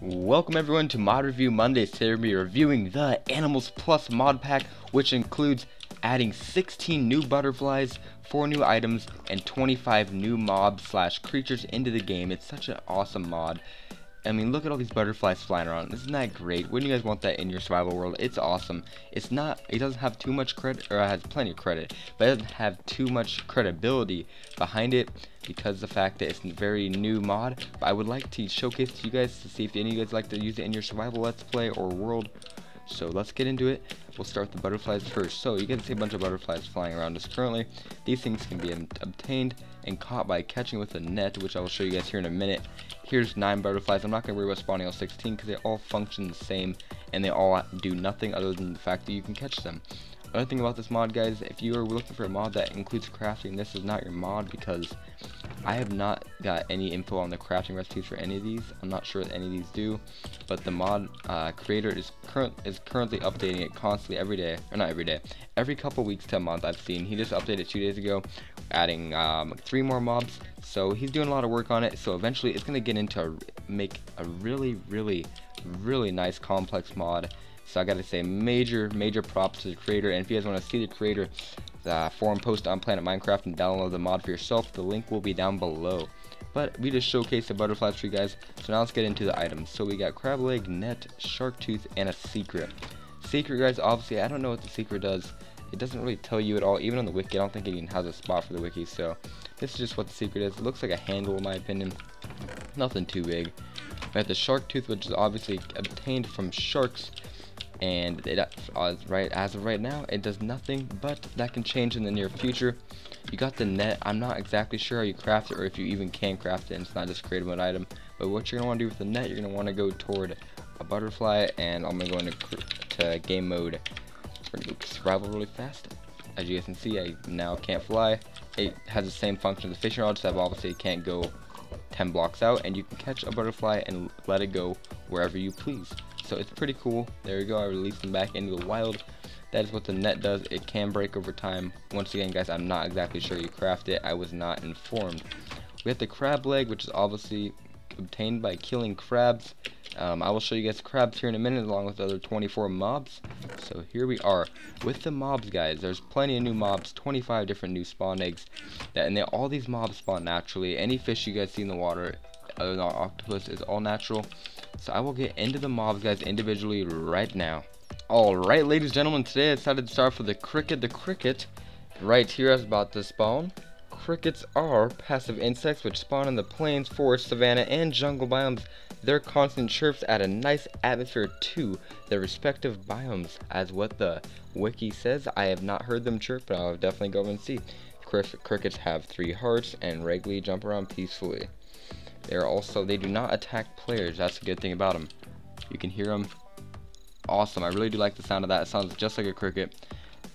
Welcome everyone to Mod Review Mondays. Today we'll be reviewing the Animals Plus mod pack, which includes adding 16 new butterflies, 4 new items, and 25 new mobs slash creatures into the game. It's such an awesome mod. I mean, look at all these butterflies flying around. Isn't that great? Wouldn't you guys want that in your survival world? It's awesome. It doesn't have too much credit, or it has plenty of credit, but it doesn't have too much credibility behind it because of the fact that it's a very new mod. But I would like to showcase to you guys to see if any of you guys like to use it in your survival let's play or world. So let's get into it. We'll start with the butterflies first. So you can see a bunch of butterflies flying around us currently. These things can be obtained and caught by catching with a net, which I will show you guys here in a minute. Here's 9 butterflies. I'm not going to worry about spawning all 16 because they all function the same and they all do nothing other than the fact that you can catch them. Another thing about this mod, guys, if you are looking for a mod that includes crafting, this is not your mod because I have not got any info on the crafting recipes for any of these. I'm not sure what any of these do, but the mod creator is currently updating it constantly every day, or not every day, every couple weeks to a month. I've seen he just updated 2 days ago, adding 3 more mobs. So he's doing a lot of work on it. So eventually it's gonna get into make a really nice complex mod. So I gotta say major props to the creator. And if you guys want to see the creator forum post on Planet Minecraft and download the mod for yourself, the link will be down below. But we just showcased the butterflies for you guys, so now let's get into the items. So we got crab leg, net, shark tooth, and a secret. Secret, guys, obviously I don't know what the secret does. It doesn't really tell you at all, even on the wiki. I don't think it even has a spot for the wiki, so this is just what the secret is. It looks like a handle in my opinion, nothing too big. We have the shark tooth, which is obviously obtained from sharks. And as of right now, it does nothing, but that can change in the near future. You got the net. I'm not exactly sure how you craft it or if you even can craft it, and it's not just create an item. But what you're going to want to do with the net, you're going to want to go toward a butterfly, and I'm going to go into game mode. We're going to go survival really fast. As you guys can see, I now can't fly. It has the same function as the fishing rod, so obviously it can't go 10 blocks out, and you can catch a butterfly and let it go wherever you please. So it's pretty cool. There you go. I released them back into the wild. That is what the net does. It can break over time. Once again, guys, I'm not exactly sure you craft it. I was not informed. We have the crab leg, which is obviously obtained by killing crabs. I will show you guys crabs here in a minute along with the other 24 mobs. So here we are with the mobs, guys. There's plenty of new mobs, 25 different new spawn eggs, and all these mobs spawn naturally. Any fish you guys see in the water other than our octopus is all natural. So I will get into the mobs, guys, individually right now. Alright, ladies and gentlemen, today I decided to start with the cricket. The cricket right here is about to spawn. Crickets are passive insects which spawn in the plains, forest, savanna, and jungle biomes. Their constant chirps add a nice atmosphere to their respective biomes, as what the wiki says. I have not heard them chirp, but I'll definitely go and see. Crickets have 3 hearts and regularly jump around peacefully. They do not attack players. That's a good thing about them. You can hear them. Awesome. I really do like the sound of that. It sounds just like a cricket.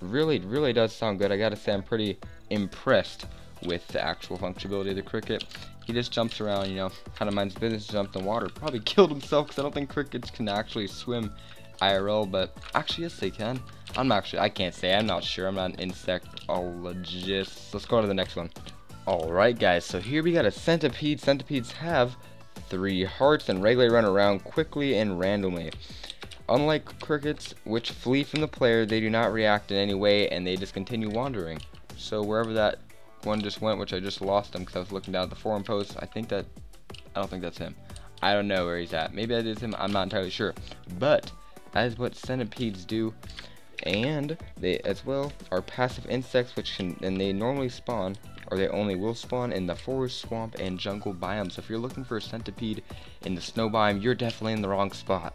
Really does sound good. I gotta say I'm pretty impressed with the actual functionality of the cricket. He just jumps around, you know, kind of minds business, jumped in water. Probably killed himself because I don't think crickets can actually swim IRL, but actually yes they can. I can't say. I'm not sure. I'm not an insectologist. Let's go to the next one. Alright, guys, so here we got a centipede. Centipedes have 3 hearts and regularly run around quickly and randomly. Unlike crickets, which flee from the player, they do not react in any way and they just continue wandering. So wherever that one just went, which I just lost him because I was looking down at the forum post, I don't think that's him. I don't know where he's at. Maybe that is him. I'm not entirely sure. But that is what centipedes do. And they as well are passive insects and they normally spawn, or they only will spawn in the forest, swamp, and jungle biomes. So if you're looking for a centipede in the snow biome, you're definitely in the wrong spot.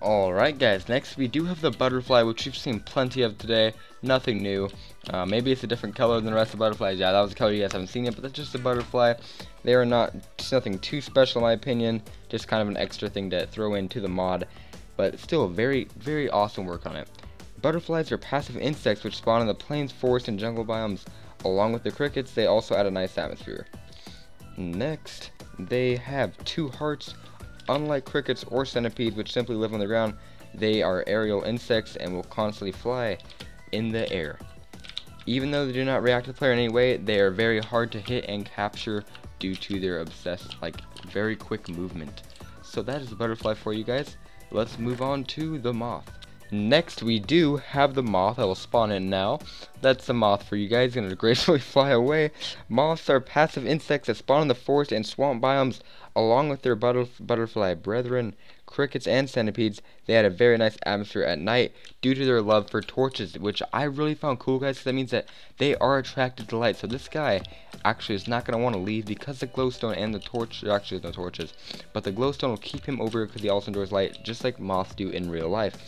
Alright, guys, next we do have the butterfly, which you've seen plenty of today. Nothing new. Maybe it's a different color than the rest of the butterflies. Yeah, that was a color you guys haven't seen yet, but that's just a butterfly. They are nothing too special in my opinion. Just kind of an extra thing to throw into the mod. But still, very awesome work on it. Butterflies are passive insects which spawn in the plains, forest, and jungle biomes. Along with the crickets, they also add a nice atmosphere. Next, they have 2 hearts. Unlike crickets or centipedes, which simply live on the ground, they are aerial insects and will constantly fly in the air. Even though they do not react to the player in any way, they are very hard to hit and capture due to their very quick movement. So that is the butterfly for you guys. Let's move on to the moth. Next we do have the moth. I will spawn in now. That's the moth for you guys. Gonna gracefully fly away. Moths are passive insects that spawn in the forest and swamp biomes along with their butterfly brethren, crickets and centipedes. They had a very nice atmosphere at night due to their love for torches, which I really found cool, guys, because that means that they are attracted to light. So this guy actually is not going to want to leave because the glowstone and the torch, actually no torches, but the glowstone will keep him over because he also enjoys light just like moths do in real life.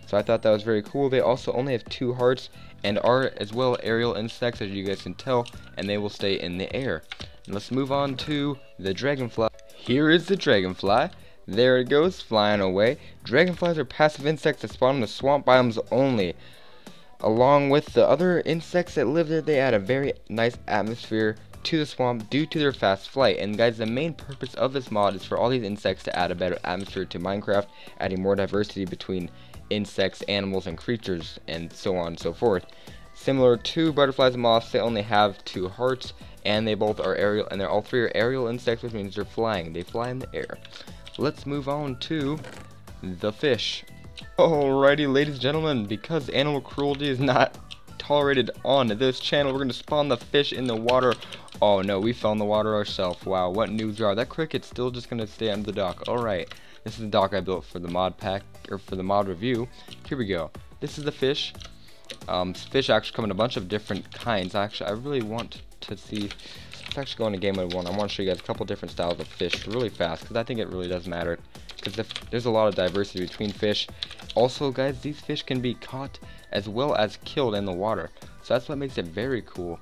So I thought that was very cool. They also only have 2 hearts and are as well aerial insects, as you guys can tell, and they will stay in the air. And let's move on to the dragonfly. Here is the dragonfly. There it goes, flying away. Dragonflies are passive insects that spawn in the swamp biomes only. Along with the other insects that live there, they add a very nice atmosphere to the swamp due to their fast flight. And guys, the main purpose of this mod is for all these insects to add a better atmosphere to Minecraft, adding more diversity between insects, animals, and creatures, and so on and so forth. Similar to butterflies and moths, they only have 2 hearts, and they both are aerial, and they're all 3 are aerial insects, which means they're flying. They fly in the air. Let's move on to the fish. Alrighty, ladies and gentlemen, because animal cruelty is not tolerated on this channel, we're going to spawn the fish in the water. Oh no, we fell in the water ourselves. Wow, what news are that cricket's still just going to stay under the dock. Alright, this is the dock I built for the mod pack, or for the mod review. Here we go. This is the fish. Fish actually come in a bunch of different kinds. Actually, I really want to see. Let's actually go into game mode 1. I want to show you guys a couple different styles of fish really fast, because I think it really does matter. Because there's a lot of diversity between fish. Also, guys, these fish can be caught as well as killed in the water. So that's what makes it very cool,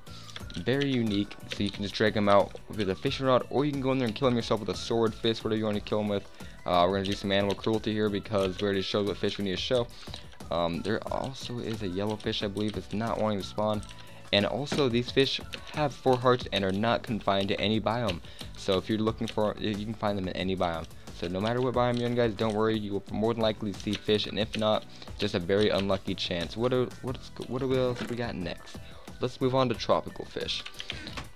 very unique. So you can just drag them out with a fishing rod, or you can go in there and kill them yourself with a sword, fist, whatever you want to kill them with. We're going to do some animal cruelty here because we already showed what fish we need to show. There also is a yellowfish, I believe, that's not wanting to spawn. And also, these fish have 4 hearts and are not confined to any biome. So if you're looking for, you can find them in any biome. So no matter what biome you're in, guys, don't worry, you will more than likely see fish, and if not, just a very unlucky chance. What else we got next? Let's move on to tropical fish.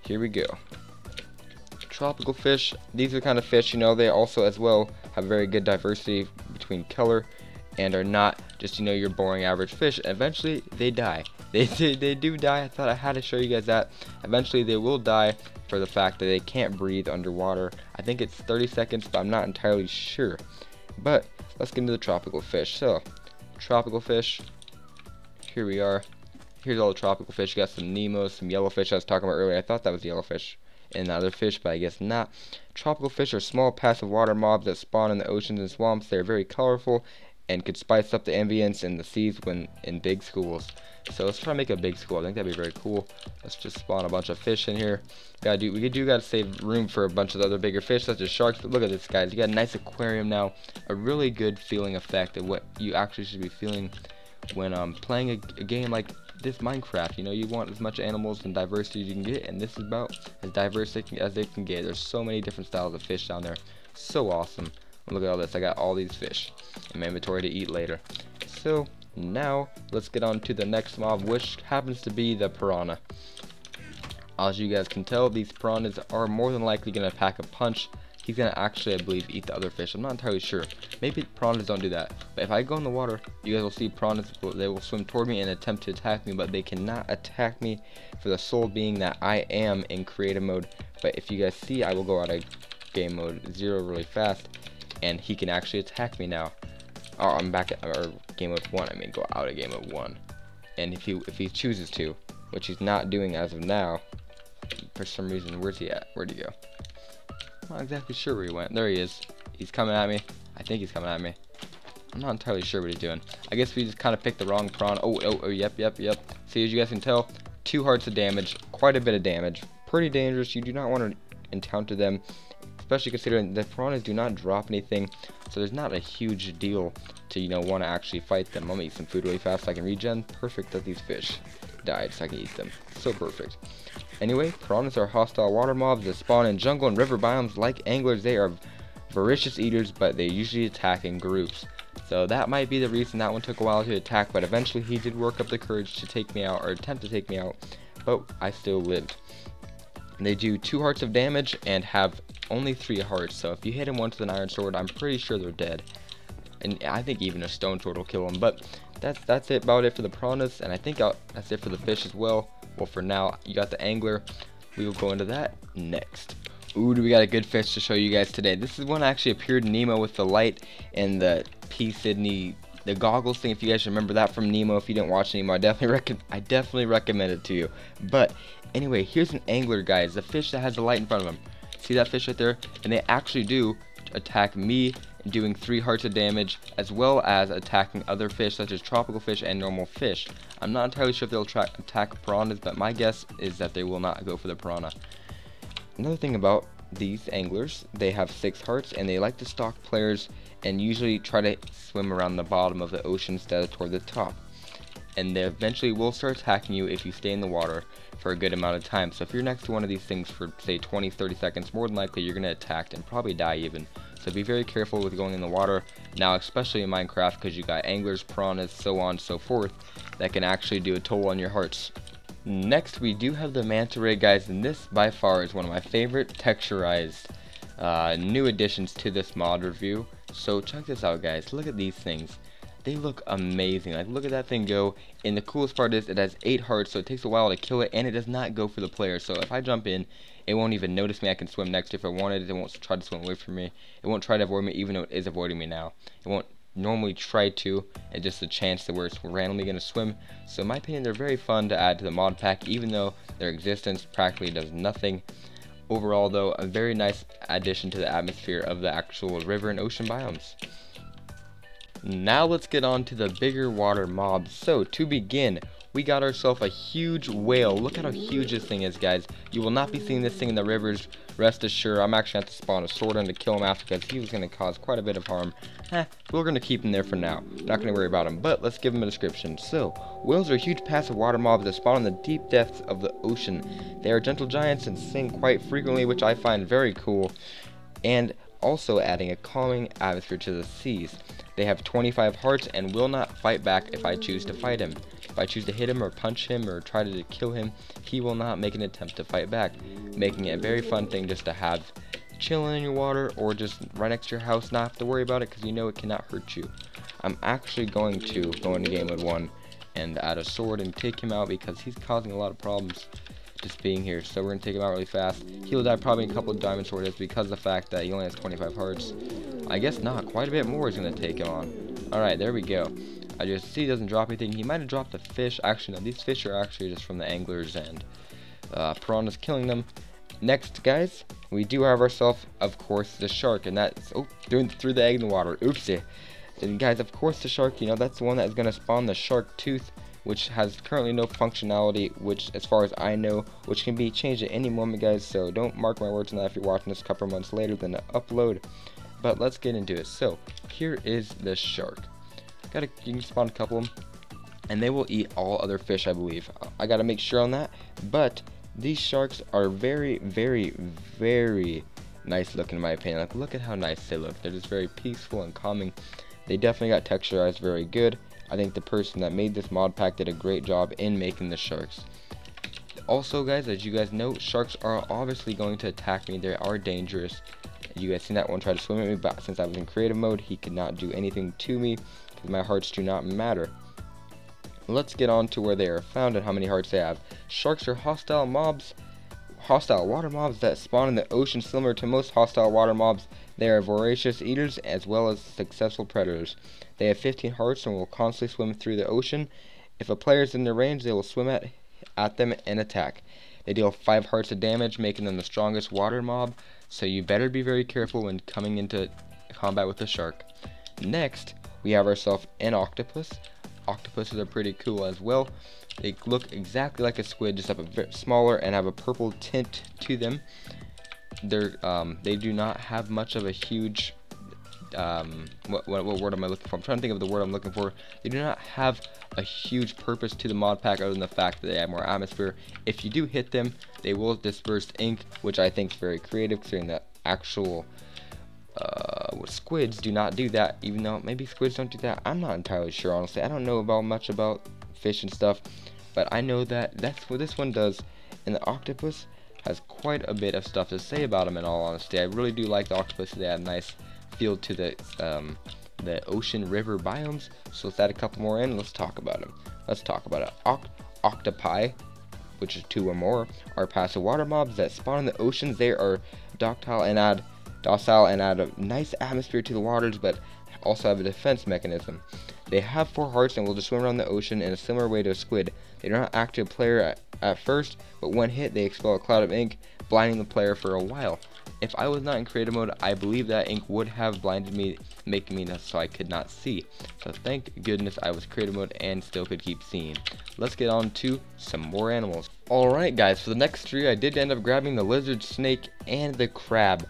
Here we go. Tropical fish, these are kind of fish, you know, they also as well have very good diversity between color and are not just, you know, your boring average fish. Eventually they die. They do die. I thought I had to show you guys that. Eventually they will die for the fact that they can't breathe underwater. I think it's 30 seconds, but I'm not entirely sure. But let's get into the tropical fish. So, tropical fish, here we are. Here's all the tropical fish. You got some Nemos, some yellowfish I was talking about earlier. I thought that was yellowfish and other fish, but I guess not. Tropical fish are small passive water mobs that spawn in the oceans and swamps. They're very colorful and could spice up the ambience in the seas when in big schools. So let's try to make a big school. I think that'd be very cool. Let's just spawn a bunch of fish in here. We do gotta save room for a bunch of the other bigger fish such as sharks. But look at this, guys. You got a nice aquarium now. A really good feeling effect of what you actually should be feeling when playing a game like this Minecraft. You know, you want as much animals and diversity as you can get, and this is about as diverse as they can get. There's so many different styles of fish down there. So awesome. Look at all this. I got all these fish in my inventory to eat later. So now let's get on to the next mob, which happens to be the piranha. As you guys can tell, these piranhas are more than likely going to pack a punch. He's going to actually, I believe, eat the other fish. I'm not entirely sure. Maybe piranhas don't do that. But if I go in the water, you guys will see piranhas. They will swim toward me and attempt to attack me, but they cannot attack me for the sole being that I am in creative mode. But if you guys see, I will go out of game mode 0 really fast, and he can actually attack me now. Oh, I'm back at game mode 1. I mean, go out of game mode 1. And if he chooses to, which he's not doing as of now, for some reason, where's he at? Where'd he go? I'm not exactly sure where he went. There he is. He's coming at me. I think he's coming at me. I'm not entirely sure what he's doing. I guess we just kind of picked the wrong prawn. Oh, yep. See, as you guys can tell, 2 hearts of damage, quite a bit of damage. Pretty dangerous. You do not want to encounter them, especially considering the piranhas do not drop anything, so there's not a huge deal to, you know, want to actually fight them. I'm gonna eat some food really fast so I can regen. Perfect that these fish died so I can eat them. So perfect. Anyway, piranhas are hostile water mobs that spawn in jungle and river biomes. Like anglers, they are voracious eaters, but they usually attack in groups. So that might be the reason that one took a while to attack, but eventually he did work up the courage to take me out, or attempt to take me out, but I still lived. They do 2 hearts of damage and have only 3 hearts, so if you hit them once with an iron sword, I'm pretty sure they're dead. And I think even a stone sword will kill them. But that's about it for the piranhas, and I think that's it for the fish as well. Well, for now, you got the angler. We will go into that next. Ooh, do we got a good fish to show you guys today. This is one actually appeared in Nemo with the light and the P. Sydney, the goggles thing. If you guys remember that from Nemo, if you didn't watch Nemo, I definitely recommend it to you. But anyway, here's an angler, guys. The fish that has the light in front of him. See that fish right there? And they actually do attack me, doing 3 hearts of damage, as well as attacking other fish such as tropical fish and normal fish. I'm not entirely sure if they'll attack piranhas, but my guess is that they will not go for the piranha. Another thing about these anglers, they have 6 hearts and they like to stalk players and usually try to swim around the bottom of the ocean instead of toward the top. And they eventually will start attacking you if you stay in the water for a good amount of time. So if you're next to one of these things for say 20-30 seconds, more than likely you're going to attack and probably die even. So be very careful with going in the water now, especially in Minecraft, because you got anglers, piranhas, so on and so forth, that can actually do a toll on your hearts. Next, we do have the manta ray, guys, and this by far is one of my favorite texturized new additions to this mod review. So check this out, guys. Look at these things. They look amazing. Like, look at that thing go. And the coolest part is it has 8 hearts, so it takes a while to kill it, and it does not go for the player. So if I jump in, it won't even notice me. I can swim next to it if I wanted. It won't try to swim away from me. It won't try to avoid me, even though it is avoiding me now. It won't normally try to, and just a chance that where it's randomly going to swim. So in my opinion, they're very fun to add to the mod pack, even though their existence practically does nothing. Overall, though, a very nice addition to the atmosphere of the actual river and ocean biomes. Now let's get on to the bigger water mobs. So to begin, we got ourselves a huge whale. Look at how huge this thing is, guys. You will not be seeing this thing in the rivers, rest assured. I'm actually going to have to spawn a sword in to kill him after, because he was going to cause quite a bit of harm. We're going to keep him there for now. Not going to worry about him, but let's give him a description. So, whales are huge passive water mobs that spawn in the deep depths of the ocean. They are gentle giants and sing quite frequently, which I find very cool, and also adding a calming atmosphere to the seas. They have 25 hearts and will not fight back if I choose to fight him. If I choose to hit him or punch him or try to kill him, he will not make an attempt to fight back, making it a very fun thing just to have chilling in your water or just right next to your house, not have to worry about it because you know it cannot hurt you. I'm actually going to go into game mode 1 and add a sword and take him out because he's causing a lot of problems just being here. So we're going to take him out really fast. He'll die probably in a couple of diamond sword hits because of the fact that he only has 25 hearts. I guess not. Quite a bit more is going to take him on. Alright, there we go. I just see he doesn't drop anything. He might have dropped a fish. Actually, no, these fish are actually just from the anglers and piranhas killing them. Next, guys, we do have ourselves, of course, the shark, and that's through the egg in the water. Oopsie. And guys, of course, the shark. You know, that's the one that is going to spawn the shark tooth, which has currently no functionality, which, as far as I know, which can be changed at any moment, guys. So don't mark my words on that if you're watching this a couple months later than the upload. But let's get into it. So here is the shark. You can spawn a couple of them, and they will eat all other fish, I believe. I gotta make sure on that. But these sharks are very, very, very nice looking in my opinion. Like, look at how nice they look. They're just very peaceful and calming. They definitely got texturized very good. I think the person that made this mod pack did a great job in making the sharks. Also, guys, as you guys know, sharks are obviously going to attack me. They are dangerous. You guys seen that one try to swim at me, but since I was in creative mode, he could not do anything to me because my hearts do not matter. Let's get on to where they are found and how many hearts they have. Sharks are hostile water mobs that spawn in the ocean. Similar to most hostile water mobs, they are voracious eaters as well as successful predators. They have 15 hearts and will constantly swim through the ocean. If a player is in their range, they will swim at them and attack. They deal 5 hearts of damage, making them the strongest water mob, so you better be very careful when coming into combat with the shark. Next, we have ourselves an octopus. Octopuses are pretty cool as well. They look exactly like a squid, just a bit smaller and have a purple tint to them. They do not have much of a huge what word am I looking for? I'm trying to think of the word I'm looking for. They do not have a huge purpose to the mod pack other than the fact that they have more atmosphere. If you do hit them, they will disperse ink, which I think is very creative considering that actual squids do not do that, even though maybe squids don't do that. I'm not entirely sure, honestly. I don't know much about fish and stuff, but I know that that's what this one does. And the octopus has quite a bit of stuff to say about them, in all honesty. I really do like the octopus. They add a nice feel to the ocean river biomes. So let's add a couple more in. Let's talk about them. Let's talk about it. Octopi, which is 2 or more, are passive water mobs that spawn in the oceans. They are docile and add a nice atmosphere to the waters, but also have a defense mechanism. They have 4 hearts and will just swim around the ocean in a similar way to a squid. They do not act to a player at first, but when hit, they expel a cloud of ink, blinding the player for a while. If I was not in creative mode, I believe that ink would have blinded me, making me so I could not see. So thank goodness I was creative mode and still could keep seeing. Let's get on to some more animals. Alright guys, for the next 3, I did end up grabbing the lizard, snake, and the crab.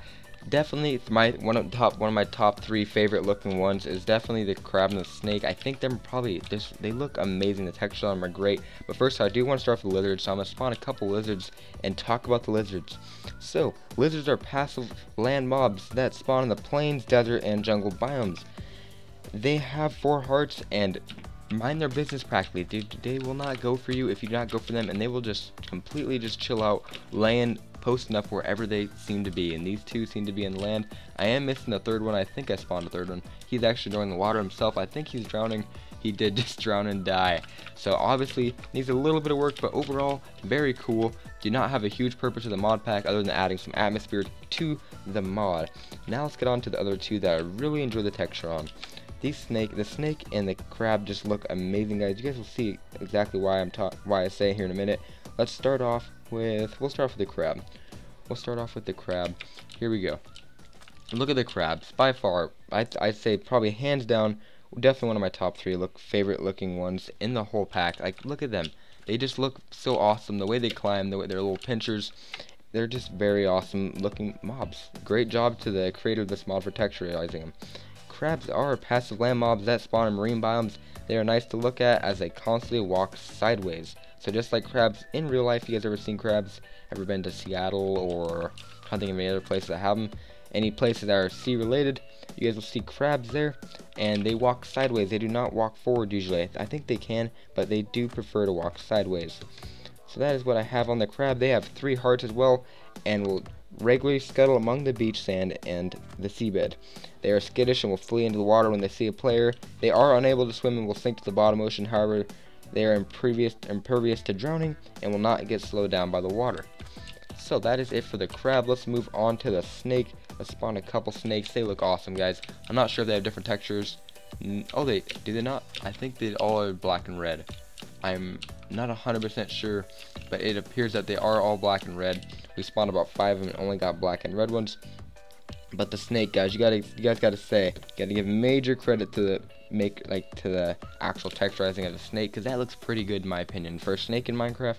Definitely one of my top 3 favorite looking ones is definitely the crab and the snake. I think they're probably they look amazing. The texture on them are great. But first, I do want to start with the lizards. So I'm gonna spawn a couple lizards and talk about the lizards. So lizards are passive land mobs that spawn in the plains, desert, and jungle biomes. They have 4 hearts and mind their business practically. They will not go for you if you do not go for them, and they will just completely just chill out, laying posting up wherever they seem to be, and these 2 seem to be in land. I am missing the 3rd one. I think I spawned a 3rd one. He's actually joining the water himself. I think he's drowning. He did just drown and die. So obviously needs a little bit of work, but overall very cool. Do not have a huge purpose of the mod pack other than adding some atmosphere to the mod. Now let's get on to the other 2 that I really enjoy the texture on. The snake and the crab just look amazing, guys. You guys will see exactly why I say here in a minute. We'll start off with the crab. We'll start off with the crab. Here we go. Look at the crabs. By far, I'd say probably hands down, definitely one of my top 3 favorite looking ones in the whole pack. Like, look at them. They just look so awesome. The way they climb, the way they're little pinchers. They're just very awesome looking mobs. Great job to the creator of this mod for texturizing them. Crabs are passive land mobs that spawn in marine biomes. They are nice to look at as they constantly walk sideways. So just like crabs in real life, you guys ever seen crabs? Ever been to Seattle or hunting in any other places that have them? Any places that are sea related, you guys will see crabs there, and they walk sideways. They do not walk forward usually. I think they can, but they do prefer to walk sideways. So that is what I have on the crab. They have 3 hearts as well, and will regularly scuttle among the beach sand and the seabed. They are skittish and will flee into the water when they see a player. They are unable to swim and will sink to the bottom ocean. However, they are impervious to drowning and will not get slowed down by the water. So that is it for the crab. Let's move on to the snake. Let's spawn a couple snakes. They look awesome, guys. I'm not sure if they have different textures. Oh, do they not? I think they all are black and red. I'm not 100% sure, but it appears that they are all black and red. We spawned about 5 of them and only got black and red ones. But the snake, guys, you guys gotta give major credit to the actual texturizing of the snake, because that looks pretty good in my opinion. For a snake in Minecraft,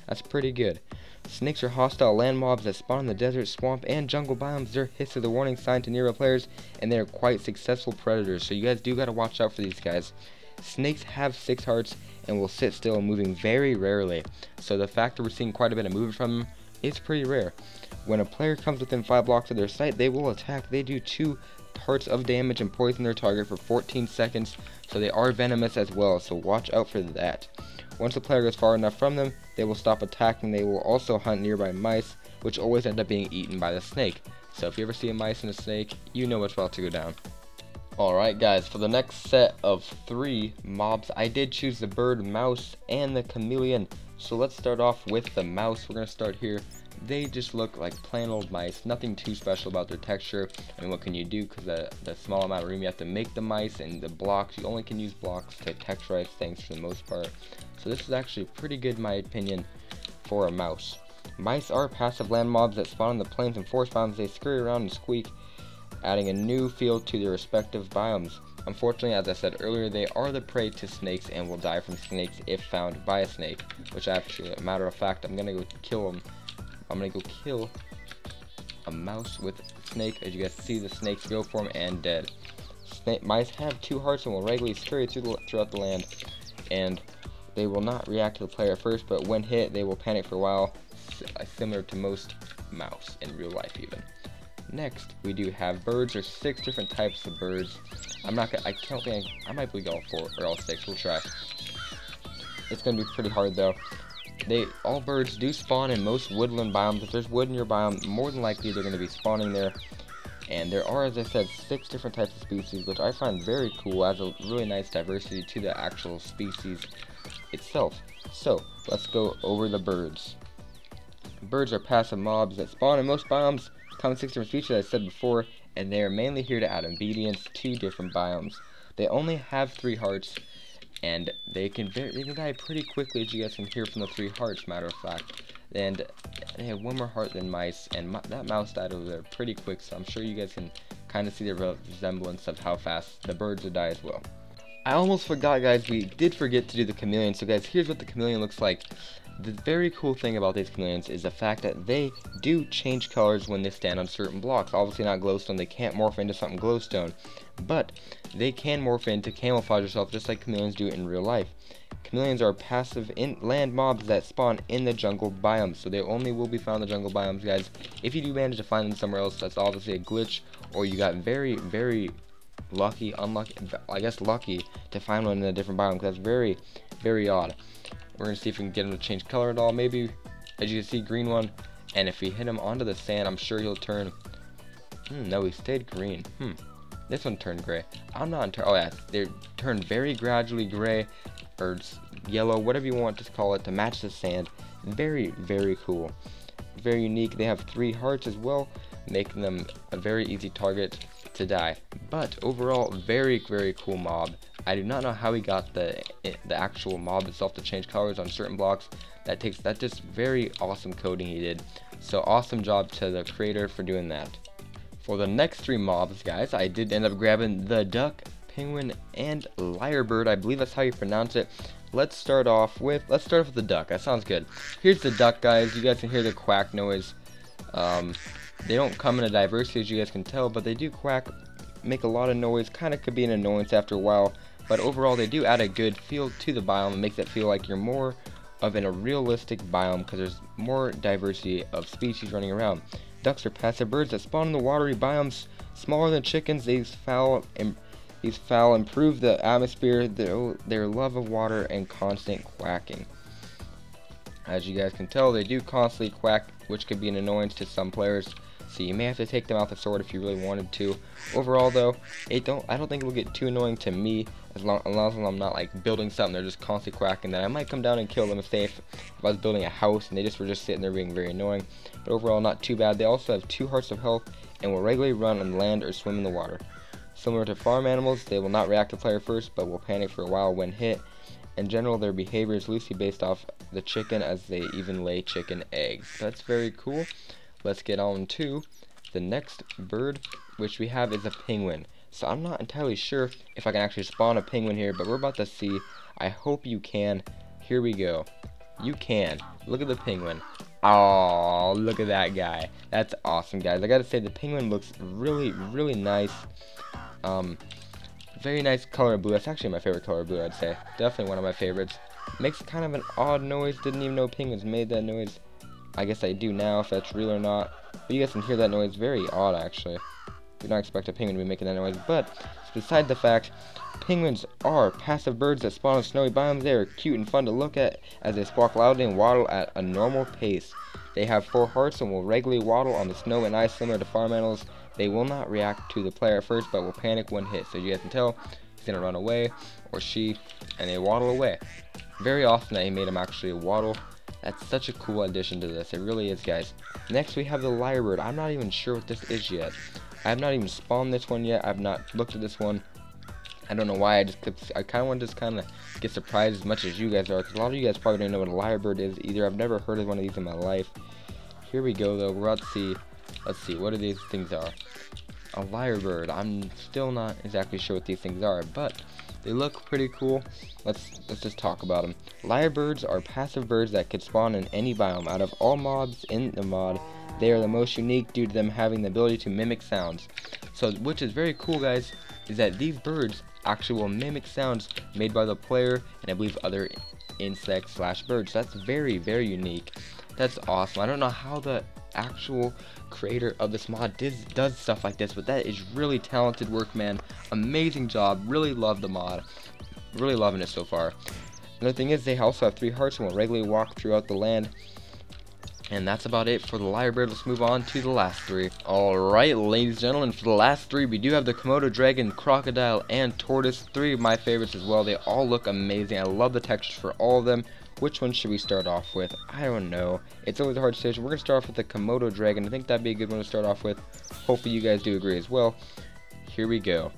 that's pretty good. Snakes are hostile land mobs that spawn in the desert, swamp, and jungle biomes. Their hiss is a warning sign to nearby players, and they are quite successful predators. So you guys do gotta watch out for these guys. Snakes have 6 hearts and will sit still, moving very rarely. So the fact that we're seeing quite a bit of movement from them is pretty rare. When a player comes within 5 blocks of their sight, they will attack. They do 2 hearts of damage and poison their target for 14 seconds, so they are venomous as well, so watch out for that. Once the player goes far enough from them, they will stop attacking. They will also hunt nearby mice, which always end up being eaten by the snake. So if you ever see a mice and a snake, you know what's about to go down. Alright guys, for the next set of 3 mobs, I did choose the bird, mouse, and the chameleon. So let's start off with the mouse. We're going to start here. They just look like plain old mice. Nothing too special about their texture. I mean, what can you do? Because the small amount of room you have to make the mice, and the blocks, you only can use blocks to texturize things for the most part. So this is actually pretty good in my opinion for a mouse. Mice are passive land mobs that spawn in the plains and forest biomes. They scurry around and squeak, adding a new feel to their respective biomes. Unfortunately, as I said earlier, they are the prey to snakes and will die from snakes if found by a snake. Which actually, a matter of fact, I'm gonna go kill them. I'm gonna go kill a mouse with a snake. As you guys see, the snake's go form and dead. Mice have 2 hearts and will regularly scurry throughout the land, and they will not react to the player at first, but when hit, they will panic for a while, similar to most mouse in real life even. Next, we do have birds. There's 6 different types of birds. I might believe all 4 or all 6. We'll try. It's gonna be pretty hard though. all birds do spawn in most woodland biomes. If there's wood in your biome, more than likely they're going to be spawning there. And there are, as I said, 6 different types of species, which I find very cool, adds a really nice diversity to the actual species itself. So, let's go over the birds. Birds are passive mobs that spawn in most biomes, common 6 different species, as I said before, and they are mainly here to add obedience to different biomes. They only have 3 hearts, and they can die pretty quickly, as you guys can hear from the 3 hearts, matter of fact. And they have 1 more heart than mice, and that mouse died over there pretty quick, so I'm sure you guys can kind of see the resemblance of how fast the birds would die as well. I almost forgot, guys, we did forget to do the chameleon. So guys, here's what the chameleon looks like. The very cool thing about these chameleons is the fact that they do change colors when they stand on certain blocks. Obviously not glowstone, they can't morph into something glowstone, but they can morph into camouflage yourself just like chameleons do in real life. Chameleons are passive land mobs that spawn in the jungle biomes, so they only will be found in the jungle biomes, guys. If you do manage to find them somewhere else, that's obviously a glitch, or you got very lucky, unlucky, I guess lucky to find one in a different biome, because that's very odd. We're gonna see if we can get him to change color at all. Maybe, as you can see, green one, and if we hit him onto the sand, I'm sure he'll turn. No, he stayed green. This one turned gray. I'm not entirely. Oh yeah, they turned very gradually gray, or yellow, whatever you want to call it, to match the sand. Very cool, very unique. They have 3 hearts as well, making them a very easy target to die. But overall, very cool mob. I do not know how he got the actual mob itself to change colors on certain blocks. That's just very awesome coding he did. So awesome job to the creator for doing that. For the next 3 mobs, guys, I did end up grabbing the duck, penguin, and lyrebird. I believe that's how you pronounce it. Let's start off with the duck. That sounds good. Here's the duck, guys. You guys can hear the quack noise. They don't come in a diversity, as you guys can tell, but they do quack, make a lot of noise. Kind of could be an annoyance after a while, but overall they do add a good feel to the biome. It makes it feel like you're more of in a realistic biome because there's more diversity of species running around. Ducks are passive birds that spawn in the watery biomes, smaller than chickens. These fowl improve the atmosphere, their love of water, and constant quacking. As you guys can tell, they do constantly quack, which could be an annoyance to some players. So you may have to take them out the sword if you really wanted to. Overall, though, I don't think it will get too annoying to me as long as I'm not like building something. They're just constantly quacking. Then I might come down and kill them if I was building a house and they were just sitting there being very annoying. But overall, not too bad. They also have 2 hearts of health and will regularly run on land or swim in the water. Similar to farm animals, they will not react to player first, but will panic for a while when hit. In general, their behavior is loosely based off the chicken, as they even lay chicken eggs. That's very cool. Let's get on to the next bird, which we have is a penguin. So I'm not entirely sure if I can actually spawn a penguin here, but we're about to see. I hope you can. Here we go. You can. Look at the penguin. Oh, look at that guy. That's awesome, guys. I gotta say, the penguin looks really nice. Very nice color of blue. That's actually my favorite color of blue, I'd say. Definitely one of my favorites. Makes kind of an odd noise. Didn't even know penguins made that noise. I guess I do now, if that's real or not. But you guys can hear that noise. Very odd, actually. Do not expect a penguin to be making that noise. But beside the fact, penguins are passive birds that spawn in snowy biomes. They are cute and fun to look at as they squawk loudly and waddle at a normal pace. They have 4 hearts and will regularly waddle on the snow and ice, similar to farm animals. They will not react to the player at first, but will panic when hit. So you guys can tell he's gonna run away, or she, and they waddle away. Very awesome that he made him actually waddle. That's such a cool addition to this. It really is, guys. Next we have the lyrebird. I'm not even sure what this is yet. I have not even spawned this one yet. I've not looked at this one. I don't know why. I kind of want to just kind of get surprised as much as you guys are, because a lot of you guys probably don't know what a lyrebird is either. I've never heard of one of these in my life. Here we go, though. We're about to see. Let's see what these things are. A lyrebird. I'm still not exactly sure what these things are, but they look pretty cool. Let's just talk about them. Lyrebirds are passive birds that could spawn in any biome. Out of all mobs in the mod, they are the most unique due to them having the ability to mimic sounds. So, which is very cool, guys, is that these birds actually will mimic sounds made by the player and I believe other insects / birds. That's very unique. That's awesome. I don't know how the actual creator of this mod does stuff like this, but that is really talented work, man. Amazing job. Really love the mod. Really loving it so far. Another thing is they also have 3 hearts and will regularly walk throughout the land. And that's about it for the lyrebird. Let's move on to the last 3. Alright, ladies and gentlemen, for the last 3, we do have the Komodo dragon, crocodile, and tortoise. 3 of my favorites as well. They all look amazing. I love the textures for all of them. Which one should we start off with? I don't know. It's always a hard decision. We're going to start off with the Komodo dragon. I think that'd be a good one to start off with. Hopefully you guys do agree as well. Here we go.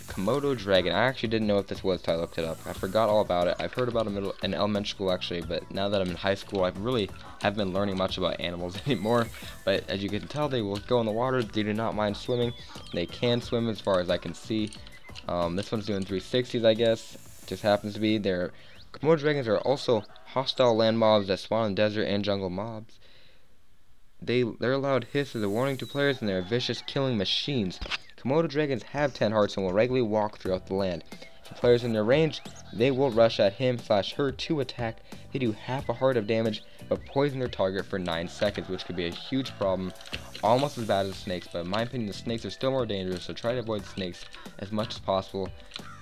Komodo dragon. I actually didn't know what this was until I looked it up. I forgot all about it. I've heard about it in elementary school actually, but now that I'm in high school, I really haven't been learning much about animals anymore. But as you can tell, they will go in the water. They do not mind swimming. They can swim as far as I can see. This one's doing 360s, I guess. Just happens to be. Komodo dragons are also hostile land mobs that spawn in desert and jungle mobs. Their loud hiss is a warning to players, and they're vicious killing machines. Komodo dragons have 10 hearts and will regularly walk throughout the land. If a player is in their range, they will rush at him/her to attack. They do half a heart of damage, but poison their target for 9 seconds, which could be a huge problem. Almost as bad as snakes, but in my opinion, the snakes are still more dangerous, so try to avoid snakes as much as possible,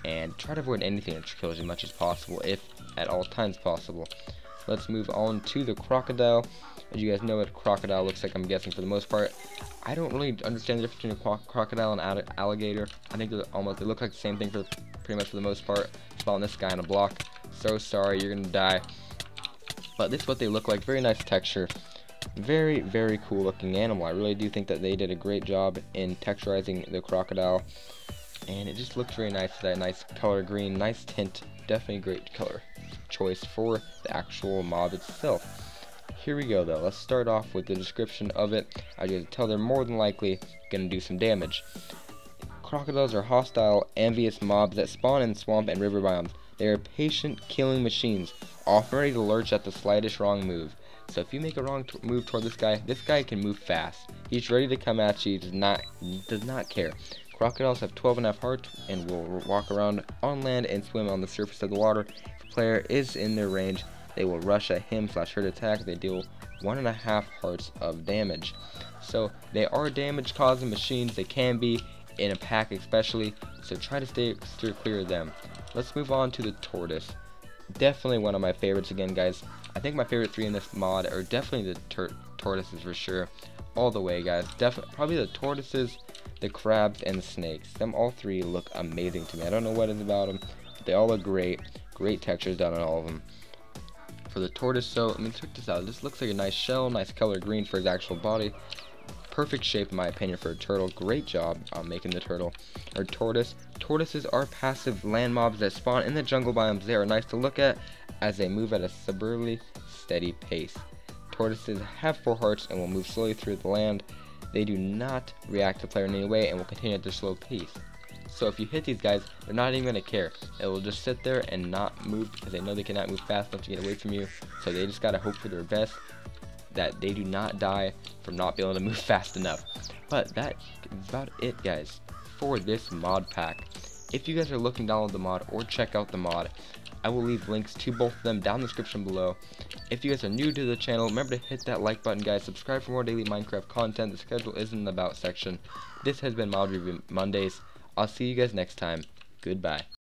and try to avoid anything that kills you as much as possible, if at all times possible. Let's move on to the crocodile. As you guys know what a crocodile looks like, I'm guessing for the most part. I don't really understand the difference between a crocodile and alligator. I think they look like the same thing pretty much for the most part. Spawning this guy on a block. So sorry, you're gonna die. But this is what they look like. Very nice texture. Very, very cool looking animal. I really do think that they did a great job in texturizing the crocodile. And it just looks very nice. That nice color green, nice tint. Definitely great color choice for the actual mob itself. Here we go though. Let's start off with the description of it. As you can tell, they're more than likely going to do some damage. Crocodiles are hostile, envious mobs that spawn in swamp and river biomes. They are patient killing machines, often ready to lurch at the slightest wrong move. So if you make a wrong move toward this guy can move fast. He's ready to come at you. Does not care. Crocodiles have 12.5 hearts and will walk around on land and swim on the surface of the water. If a player is in their range, they will rush at him/her to attack. They deal 1.5 hearts of damage. So they are damage causing machines. They can be in a pack especially, so try to steer clear of them. Let's move on to the tortoise. Definitely one of my favorites again, guys. I think my favorite 3 in this mod are definitely the tortoises for sure. All the way, guys. Definitely probably the tortoises, the crabs, and the snakes. Them all 3 look amazing to me. I don't know what it is about them, but they all look great. Great textures done on all of them. For the tortoise, so I mean, check this out. This looks like a nice shell, nice color green for his actual body. Perfect shape in my opinion for a turtle. Great job on making the turtle. Or tortoises are passive land mobs that spawn in the jungle biomes. They are nice to look at as they move at a suburbanly steady pace. Tortoises have 4 hearts and will move slowly through the land. They do not react to player in any way and will continue at their slow pace. So if you hit these guys, they're not even going to care. They will just sit there and not move because they know they cannot move fast enough to get away from you. So they just got to hope for their best that they do not die from not being able to move fast enough. But that is about it, guys, for this mod pack. If you guys are looking to download the mod or check out the mod, I will leave links to both of them down in the description below. If you guys are new to the channel, remember to hit that like button, guys. Subscribe for more daily Minecraft content. The schedule is in the About section. This has been Mod Review Mondays. I'll see you guys next time. Goodbye.